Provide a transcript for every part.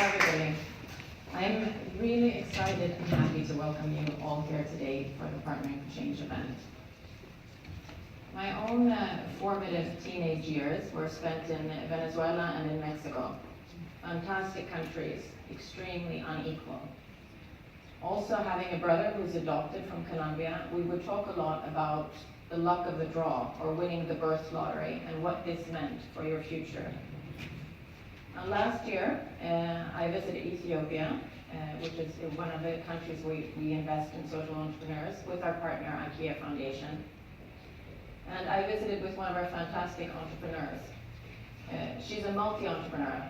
everybody. I'm really excited and happy to welcome you all here today for the Partnering for Change event. My own formative teenage years were spent in Venezuela and in Mexico. Fantastic countries, extremely unequal. Also, having a brother who's adopted from Colombia, we would talk a lot about the luck of the draw, or winning the birth lottery, and what this meant for your future. Last year, I visited Ethiopia, which is one of the countries we invest in social entrepreneurs with our partner IKEA Foundation. And I visited with one of our fantastic entrepreneurs. She's a multi-entrepreneur.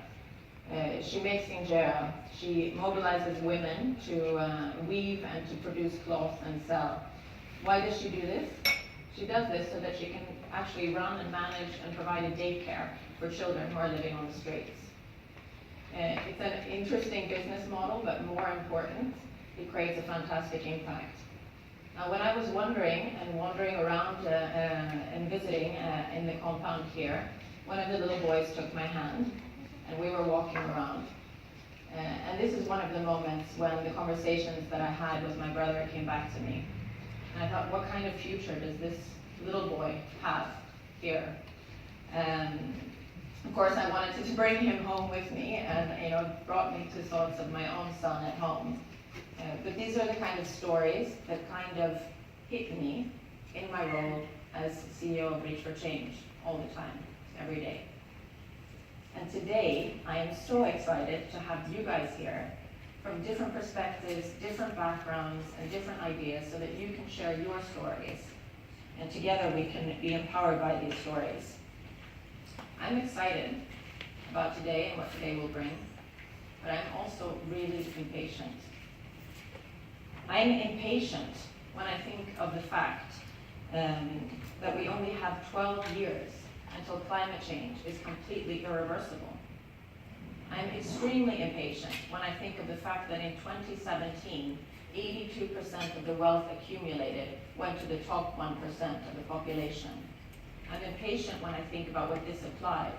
She makes injera. She mobilizes women to weave and to produce cloth and sell. Why does she do this? She does this so that she can actually run and manage and provide a daycare for children who are living on the streets. It's an interesting business model, but more important, it creates a fantastic impact. Now, when I was wandering around and visiting in the compound here, one of the little boys took my hand, and we were walking around. And this is one of the moments when the conversations that I had with my brother came back to me. And I thought, what kind of future does this little boy have here? Of course, I wanted to bring him home with me, and brought me to thoughts of my own son at home. But these are the kind of stories that kind of hit me in my role as CEO of Reach for Change all the time, every day. And today, I am so excited to have you guys here from different perspectives, different backgrounds, and different ideas so that you can share your stories. And together we can be empowered by these stories. I'm excited about today and what today will bring, but I'm also really impatient. I'm impatient when I think of the fact that we only have 12 years until climate change is completely irreversible. I'm extremely impatient when I think of the fact that in 2017, 82% of the wealth accumulated went to the top 1% of the population. I'm impatient when I think about what this implies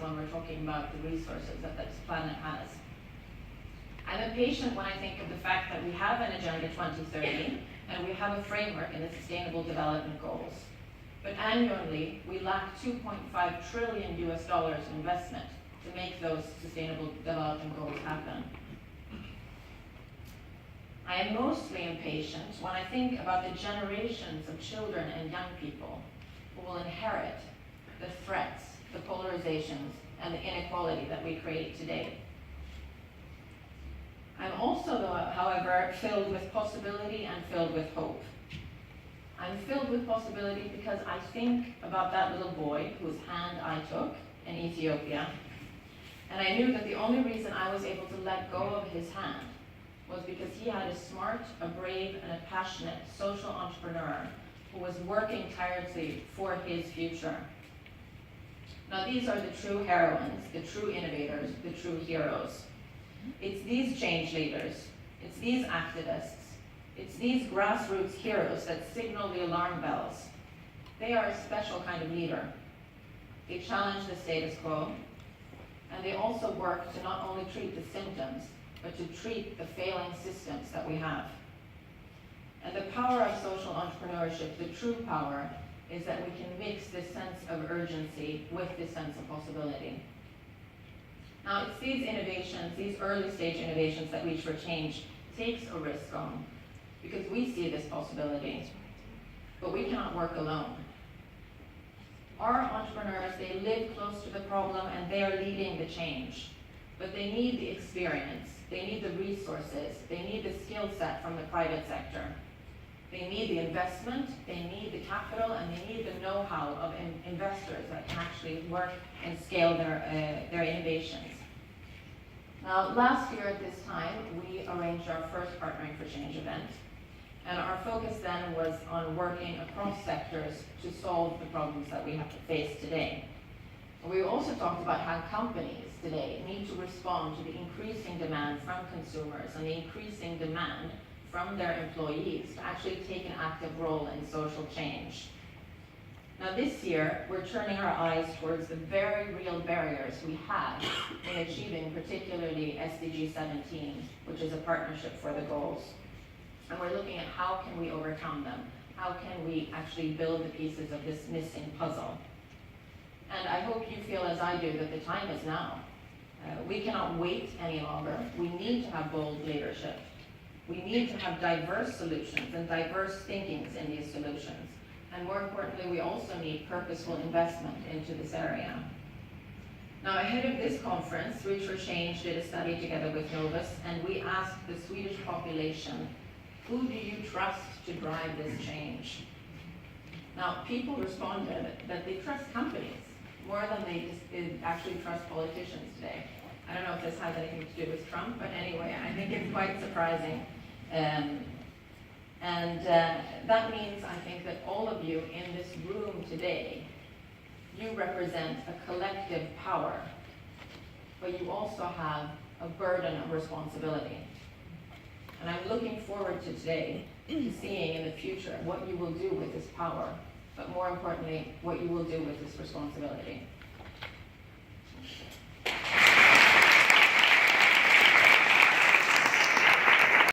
when we're talking about the resources that this planet has. I'm impatient when I think of the fact that we have an Agenda 2030 and we have a framework in the Sustainable Development Goals. But annually, we lack $2.5 trillion in investment to make those Sustainable Development Goals happen. I am mostly impatient when I think about the generations of children and young people who will inherit the threats, the polarizations, and the inequality that we create today. I'm also, however, filled with possibility and filled with hope. I'm filled with possibility because I think about that little boy whose hand I took in Ethiopia, and I knew that the only reason I was able to let go of his hand was because he had a smart, a brave, and a passionate social entrepreneur who was working tirelessly for his future. Now, these are the true heroines, the true innovators, the true heroes. It's these change leaders, it's these activists, it's these grassroots heroes that signal the alarm bells. They are a special kind of leader. They challenge the status quo, and they also work to not only treat the symptoms, but to treat the failing systems that we have. And the power of social entrepreneurship, the true power, is that we can mix this sense of urgency with this sense of possibility. Now, it's these innovations, these early stage innovations that Reach for Change takes a risk on, because we see this possibility, but we cannot work alone. Our entrepreneurs, they live close to the problem and they are leading the change, but they need the experience, they need the resources, they need the skill set from the private sector. They need the investment, they need the capital, and they need the know-how of investors that can actually work and scale their innovations. Now, last year at this time, we arranged our first Partnering for Change event, and our focus then was on working across sectors to solve the problems that we have to face today. We also talked about how companies today need to respond to the increasing demand from consumers and the increasing demand from their employees to actually take an active role in social change. Now this year, we're turning our eyes towards the very real barriers we have in achieving particularly SDG 17, which is a partnership for the goals. And we're looking at how can we overcome them? How can we actually build the pieces of this missing puzzle? And I hope you feel as I do that the time is now. We cannot wait any longer. We need to have bold leadership. We need to have diverse solutions and diverse thinkings in these solutions. And more importantly, we also need purposeful investment into this area. Now, ahead of this conference, Reach for Change did a study together with Novus, and we asked the Swedish population, who do you trust to drive this change? Now, people responded that they trust companies more than they actually trust politicians today. I don't know if this has anything to do with Trump, but anyway, I think it's quite surprising. That means, I think, that all of you in this room today, you represent a collective power, but you also have a burden of responsibility. And I'm looking forward to today to seeing in the future what you will do with this power, but more importantly, what you will do with this responsibility.